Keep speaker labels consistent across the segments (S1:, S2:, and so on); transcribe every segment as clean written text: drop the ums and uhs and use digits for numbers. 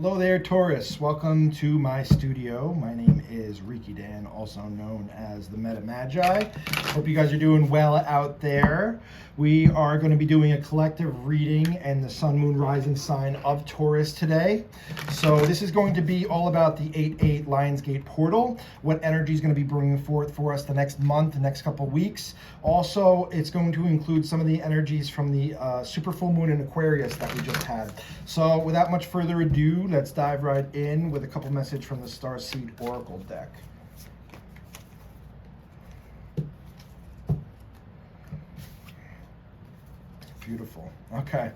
S1: Hello there, Taurus. Welcome to my studio. My name is Reiki Dan, also known as the Meta Magi. Hope you guys are doing well out there. We are going to be doing a collective reading and the Sun, Moon, Rising sign of Taurus today. So this is going to be all about the 8/8 Lionsgate portal, what energy is going to be bringing forth for us the next month, the next couple of weeks. Also, it's going to include some of the energies from the super full moon in Aquarius that we just had. So without much further ado, let's dive right in with a couple messages from the Starseed Oracle deck. Beautiful. Okay.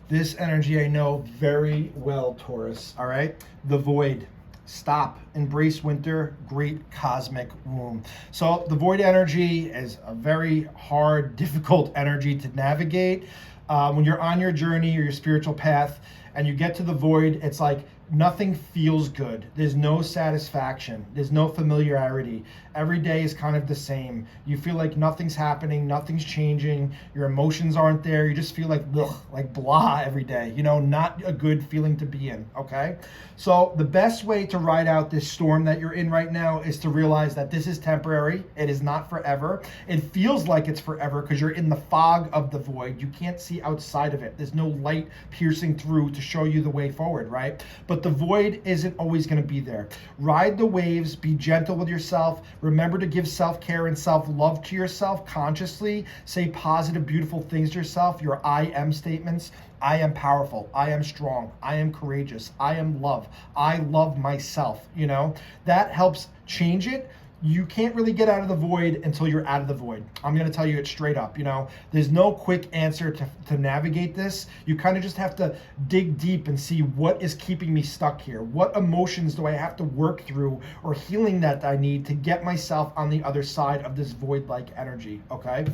S1: This energy I know very well, Taurus. All right. The void. Stop. Embrace winter. Great cosmic womb. So the void energy is a very hard, difficult energy to navigate. When you're on your journey or your spiritual path and you get to the void, it's like nothing feels good. There's no satisfaction. There's no familiarity. Every day is kind of the same. You feel like nothing's happening, nothing's changing. Your emotions aren't there. You just feel like ugh, like blah every day. You know, not a good feeling to be in, okay? So the best way to ride out this storm that you're in right now is to realize that this is temporary. It is not forever. It feels like it's forever because you're in the fog of the void. You can't see outside of it. There's no light piercing through to show you the way forward, right? But the void isn't always going to be there. Ride the waves, be gentle with yourself. Remember to give self-care and self-love to yourself consciously. Say positive, beautiful things to yourself, your I am statements. I am powerful. I am strong. I am courageous. I am love. I love myself. You know, that helps change it. You can't really get out of the void until you're out of the void. I'm going to tell you it straight up. You know, there's no quick answer to navigate this. You kind of just have to dig deep and see what is keeping me stuck here. What emotions do I have to work through or healing that I need to get myself on the other side of this void-like energy, okay?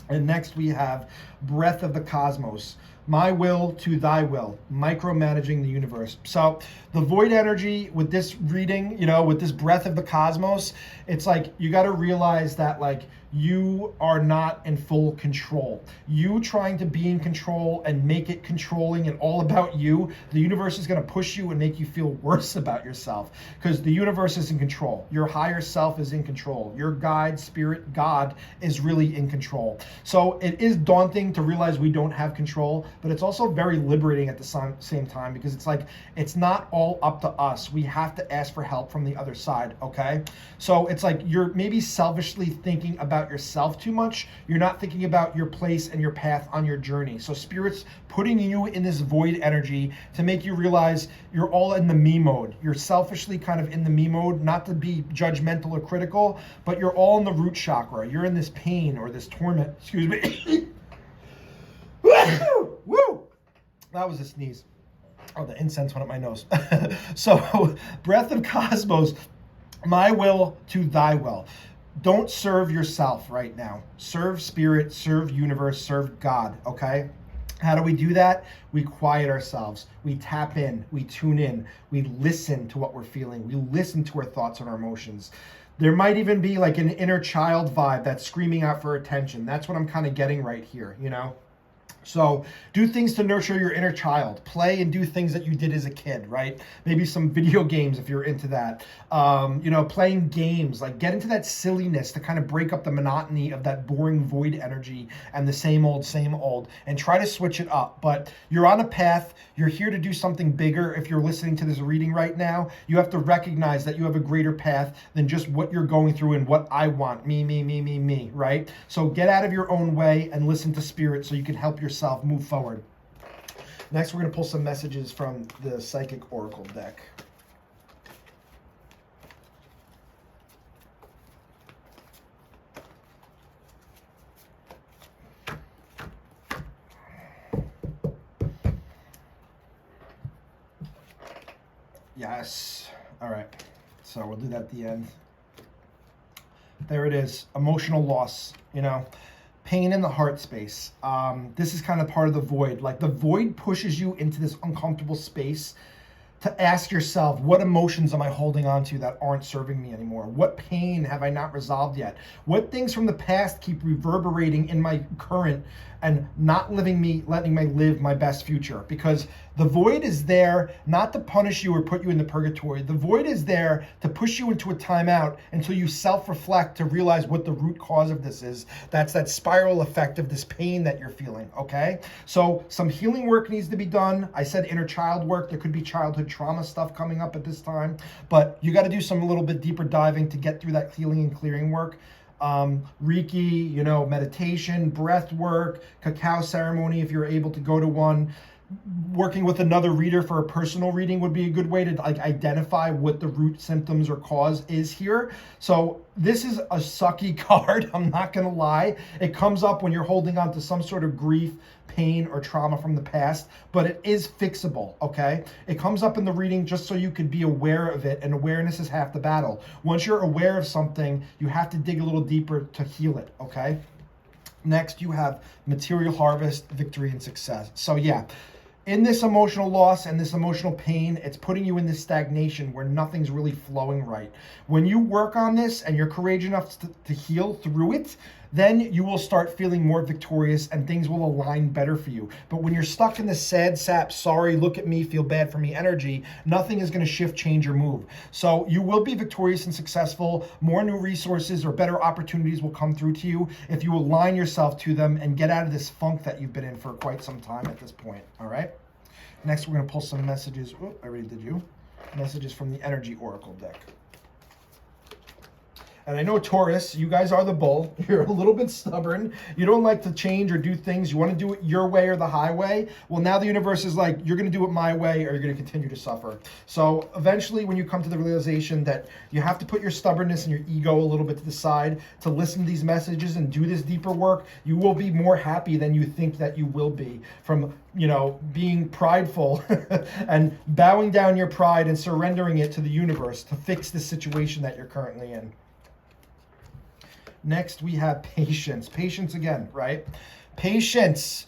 S1: And next we have Breath of the Cosmos. My will to thy will, micromanaging the universe. So the void energy with this reading, you know, with this breath of the cosmos, it's like you got to realize that like you are not in full control. You trying to be in control and make it controlling and all about you, the universe is going to push you and make you feel worse about yourself because the universe is in control. Your higher self is in control. Your guide, spirit, God is really in control. So it is daunting to realize we don't have control, but it's also very liberating at the same time because it's like it's not all up to us. We have to ask for help from the other side, okay? So it's like you're maybe selfishly thinking about yourself too much. You're not thinking about your place and your path on your journey. So spirit's putting you in this void energy to make you realize you're all in the me mode. You're selfishly kind of in the me mode, not to be judgmental or critical, but you're all in the root chakra. You're in this pain or this torment, excuse me. Woo! That was a sneeze. Oh, the incense went up my nose. So, breath of cosmos, my will to thy will. Don't serve yourself right now. Serve spirit, serve universe, serve God, okay? How do we do that? We quiet ourselves. We tap in. We tune in. We listen to what we're feeling. We listen to our thoughts and our emotions. There might even be like an inner child vibe that's screaming out for attention. That's what I'm kind of getting right here, you know? So do things to nurture your inner child. Play and do things that you did as a kid, right? Maybe some video games if you're into that. You know, playing games, like get into that silliness to kind of break up the monotony of that boring void energy and the same old, and try to switch it up. But you're on a path. You're here to do something bigger. If you're listening to this reading right now, you have to recognize that you have a greater path than just what you're going through and what I want, me, right? So get out of your own way and listen to spirit so you can help yourself move forward. Next, we're going to pull some messages from the Psychic Oracle deck. Yes. All right. So we'll do that at the end. There it is. Emotional loss, you know. Pain in the heart space. This is kind of part of the void. Like the void pushes you into this uncomfortable space to ask yourself, what emotions am I holding on to that aren't serving me anymore? What pain have I not resolved yet? What things from the past keep reverberating in my current and not letting me live my best future? Because the void is there not to punish you or put you into purgatory. The void is there to push you into a timeout until you self-reflect to realize what the root cause of this is. That's that spiral effect of this pain that you're feeling, okay? So some healing work needs to be done. I said inner child work. There could be childhood trauma stuff coming up at this time, but you got to do some a little bit deeper diving to get through that healing and clearing work. Reiki, meditation, breath work, cacao ceremony if you're able to go to one. Working with another reader for a personal reading would be a good way to identify what the root symptoms or cause is here. So this is a sucky card, I'm not gonna lie. It comes up when you're holding on to some sort of grief, pain, or trauma from the past, but it is fixable, okay? It comes up in the reading just so you could be aware of it, and awareness is half the battle. Once you're aware of something, you have to dig a little deeper to heal it, okay? Next, you have material harvest, victory, and success. So yeah, in this emotional loss and this emotional pain, it's putting you in this stagnation where nothing's really flowing right. When you work on this and you're courageous enough to heal through it, then you will start feeling more victorious and things will align better for you. But when you're stuck in the sad sap, sorry, look at me, feel bad for me energy, nothing is going to shift, change, or move. So you will be victorious and successful. More new resources or better opportunities will come through to you if you align yourself to them and get out of this funk that you've been in for quite some time at this point. All right. Next, we're going to pull some messages. Oh, I already did you. Messages from the Energy Oracle deck. And I know, Taurus, you guys are the bull. You're a little bit stubborn. You don't like to change or do things. You want to do it your way or the highway. Well, now the universe is like, you're going to do it my way or you're going to continue to suffer. So eventually, when you come to the realization that you have to put your stubbornness and your ego a little bit to the side to listen to these messages and do this deeper work, you will be more happy than you think that you will be from, being prideful and bowing down your pride and surrendering it to the universe to fix the situation that you're currently in. Next, we have patience. Patience again, right? Patience.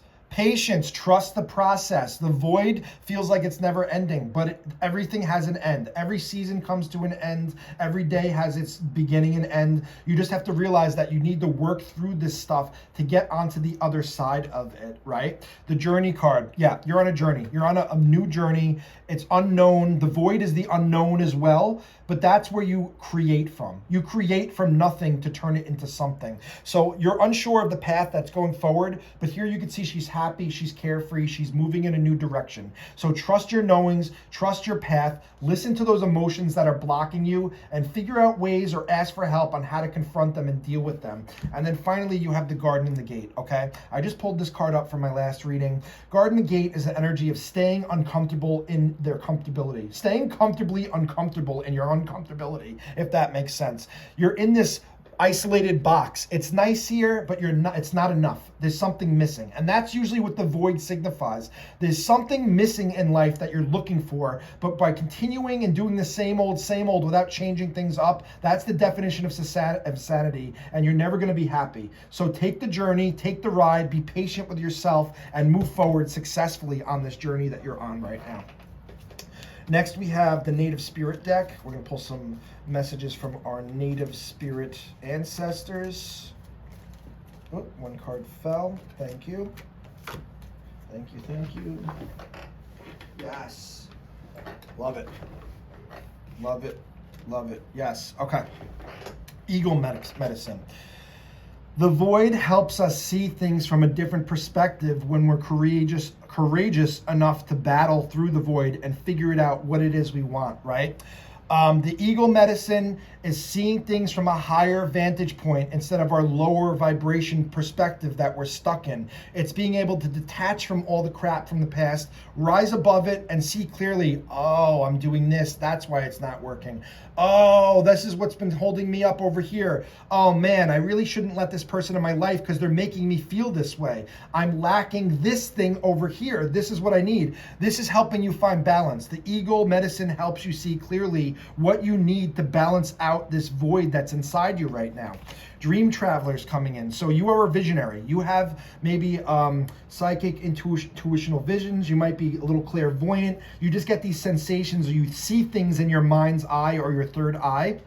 S1: Trust the process. The void feels like it's never ending, but everything has an end. Every season comes to an end. Every day has its beginning and end. You just have to realize that you need to work through this stuff to get onto the other side of it, right? The journey card. Yeah, you're on a journey. You're on a new journey. It's unknown. The void is the unknown as well, but that's where you create from. You create from nothing to turn it into something. So you're unsure of the path that's going forward, but here you can see she's happy, she's carefree, she's moving in a new direction. So trust your knowings, trust your path, listen to those emotions that are blocking you, and figure out ways or ask for help on how to confront them and deal with them. And then finally, you have the Garden in the Gate, okay? I just pulled this card up from my last reading. Garden in the Gate is the energy of staying uncomfortable in their comfortability. Staying comfortably uncomfortable in your uncomfortability, if that makes sense. You're in this isolated box. It's nice here, but it's not enough. There's something missing. And that's usually what the void signifies. There's something missing in life that you're looking for, but by continuing and doing the same old without changing things up, that's the definition of sanity, and you're never going to be happy. So take the journey, take the ride, be patient with yourself, and move forward successfully on this journey that you're on right now. Next, we have the Native Spirit deck. We're going to pull some messages from our Native Spirit ancestors. Oh, one card fell. Thank you. Thank you. Yes. Love it. Yes. Okay. Eagle medicine. The void helps us see things from a different perspective when we're courageous enough to battle through the void and figure it out what it is we want, right? The eagle medicine is seeing things from a higher vantage point instead of our lower vibration perspective that we're stuck in. It's being able to detach from all the crap from the past, rise above it, and see clearly, oh, I'm doing this, that's why it's not working. Oh, this is what's been holding me up over here. Oh man, I really shouldn't let this person in my life because they're making me feel this way. I'm lacking this thing over here. This is what I need. This is helping you find balance. The eagle medicine helps you see clearly what you need to balance out this void that's inside you right now. Dream travelers coming in. So you are a visionary. You have maybe psychic intuitional visions. You might be a little clairvoyant. You just get these sensations, or you see things in your mind's eye or your third eye.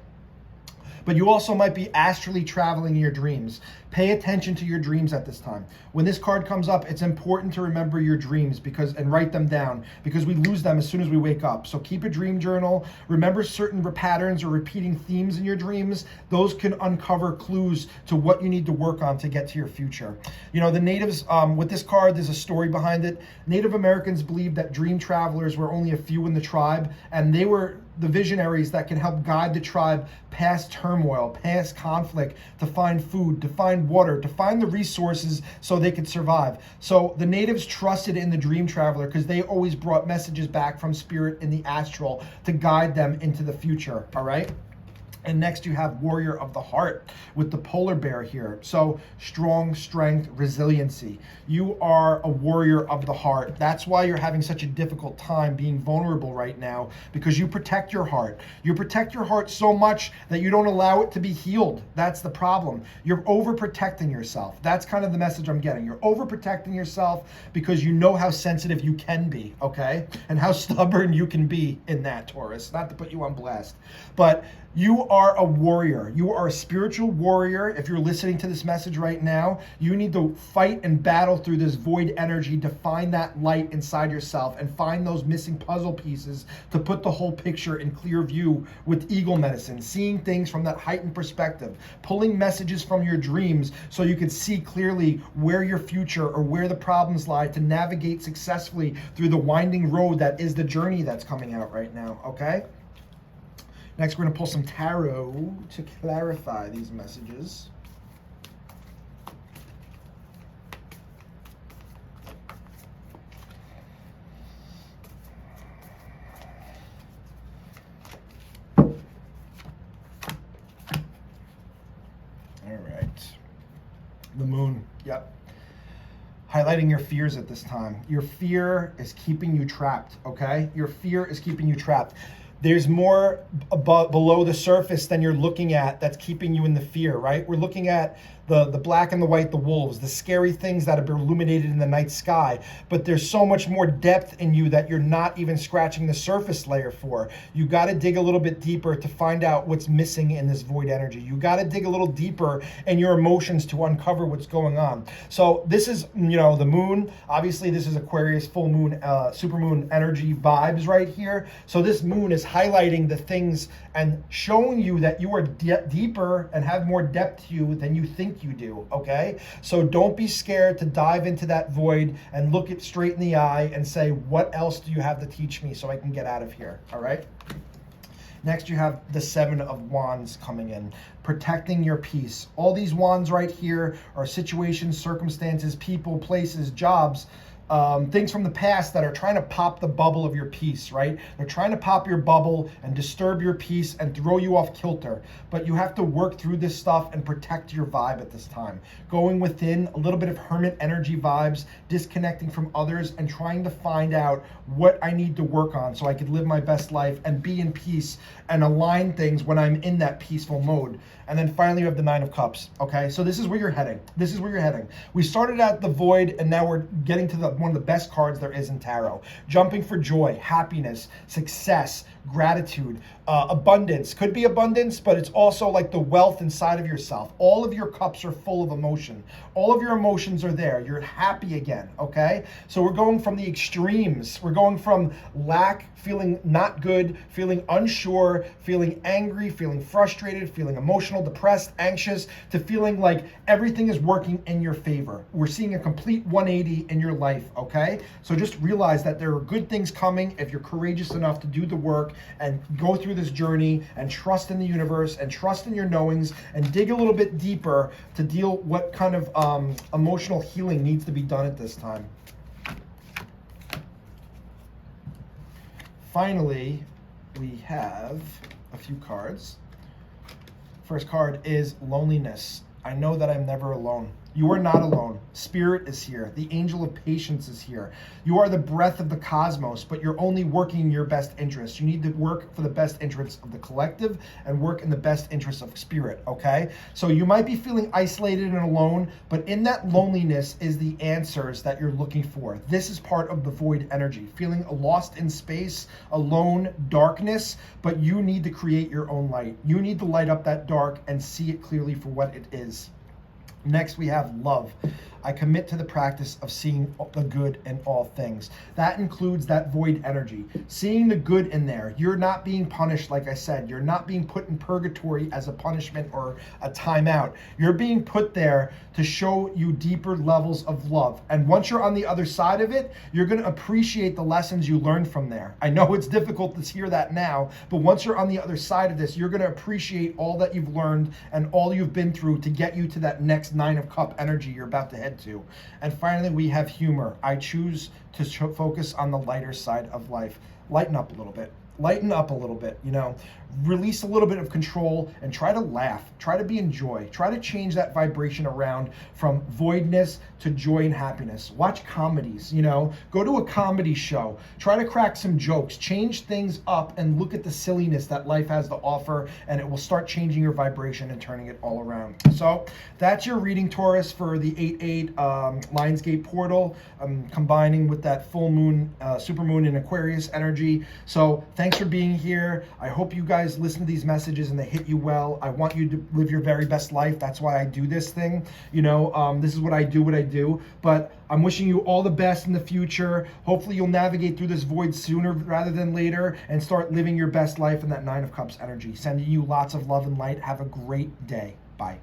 S1: But you also might be astrally traveling in your dreams. Pay attention to your dreams at this time. When this card comes up, it's important to remember your dreams and write them down, because we lose them as soon as we wake up. So keep a dream journal. Remember certain patterns or repeating themes in your dreams. Those can uncover clues to what you need to work on to get to your future. You know, the natives, with this card, there's a story behind it. Native Americans believed that dream travelers were only a few in the tribe, and they were the visionaries that can help guide the tribe past turmoil, past conflict, to find food, to find water, to find the resources so they could survive. So the natives trusted in the dream traveler because they always brought messages back from spirit in the astral to guide them into the future, all right? And next you have warrior of the heart with the polar bear here. So strong, strength, resiliency. You are a warrior of the heart. That's why you're having such a difficult time being vulnerable right now, because you protect your heart. You protect your heart so much that you don't allow it to be healed. That's the problem. You're overprotecting yourself. That's kind of the message I'm getting. You're overprotecting yourself because you know how sensitive you can be, okay? And how stubborn you can be in that, Taurus. Not to put you on blast, but you are a warrior. You are a spiritual warrior. If you're listening to this message right now, you need to fight and battle through this void energy to find that light inside yourself and find those missing puzzle pieces to put the whole picture in clear view with eagle medicine, seeing things from that heightened perspective, pulling messages from your dreams so you can see clearly where your future or where the problems lie to navigate successfully through the winding road that is the journey that's coming out right now, okay? Next, we're going to pull some tarot to clarify these messages. All right. The moon. Yep. Highlighting your fears at this time. Your fear is keeping you trapped, okay? Your fear is keeping you trapped. There's more below the surface than you're looking at that's keeping you in the fear, right? We're looking at the black and the white, the wolves, the scary things that have been illuminated in the night sky. But there's so much more depth in you that you're not even scratching the surface layer for. You got to dig a little bit deeper to find out what's missing in this void energy. You got to dig a little deeper in your emotions to uncover what's going on. So this is, you know, the moon. Obviously, this is Aquarius full moon, supermoon energy vibes right here. So this moon is highlighting the things and showing you that you are deeper and have more depth to you than you think you do, okay? So don't be scared to dive into that void and look it straight in the eye and say, what else do you have to teach me so I can get out of here, all right? Next, you have the Seven of Wands coming in, protecting your peace. All these wands right here are situations, circumstances, people, places, jobs, things from the past that are trying to pop the bubble of your peace, right? They're trying to pop your bubble and disturb your peace and throw you off kilter. But you have to work through this stuff and protect your vibe at this time. Going within, a little bit of hermit energy vibes, disconnecting from others and trying to find out what I need to work on so I could live my best life and be in peace and align things when I'm in that peaceful mode. And then finally, you have the Nine of Cups, okay? So this is where you're heading. This is where you're heading. We started at the void, and now we're getting to one of the best cards there is in tarot. Jumping for joy, happiness, success, gratitude, abundance. Could be abundance, but it's also like the wealth inside of yourself. All of your cups are full of emotion. All of your emotions are there. You're happy again, okay? So we're going from the extremes. We're going from lack, feeling not good, feeling unsure, feeling angry, feeling frustrated, feeling emotional, depressed, anxious, to feeling like everything is working in your favor. We're seeing a complete 180 in your life, okay? So just realize that there are good things coming if you're courageous enough to do the work and go through this journey and trust in the universe and trust in your knowings and dig a little bit deeper to deal what kind of emotional healing needs to be done at this time. Finally, we have a few cards. First card is loneliness. I know that I'm never alone. You are not alone. Spirit is here. The angel of patience is here. You are the breath of the cosmos, but you're only working in your best interest. You need to work for the best interests of the collective and work in the best interests of spirit, okay? So you might be feeling isolated and alone, but in that loneliness is the answers that you're looking for. This is part of the void energy, feeling lost in space, alone, darkness, but you need to create your own light. You need to light up that dark and see it clearly for what it is. Next, we have love. I commit to the practice of seeing the good in all things. That includes that void energy. Seeing the good in there. You're not being punished, like I said. You're not being put in purgatory as a punishment or a timeout. You're being put there to show you deeper levels of love. And once you're on the other side of it, you're going to appreciate the lessons you learned from there. I know it's difficult to hear that now, but once you're on the other side of this, you're going to appreciate all that you've learned and all you've been through to get you to that next 9 of Cup energy you're about to head to. And finally, we have humor. I choose to focus on the lighter side of life. Lighten up a little bit. Lighten up a little bit, you know, release a little bit of control and try to laugh, try to be in joy, try to change that vibration around from voidness to joy and happiness. Watch comedies, you know, go to a comedy show, try to crack some jokes, change things up and look at the silliness that life has to offer, and it will start changing your vibration and turning it all around. So that's your reading, Taurus, for the 8/8 Lionsgate portal, combining with that full moon, super moon in Aquarius energy. So thanks for being here. I hope you guys listen to these messages and they hit you well. I want you to live your very best life. That's why I do this thing. You know, this is what I do. But I'm wishing you all the best in the future. Hopefully you'll navigate through this void sooner rather than later and start living your best life in that 9 of Cups energy. Sending you lots of love and light. Have a great day. Bye.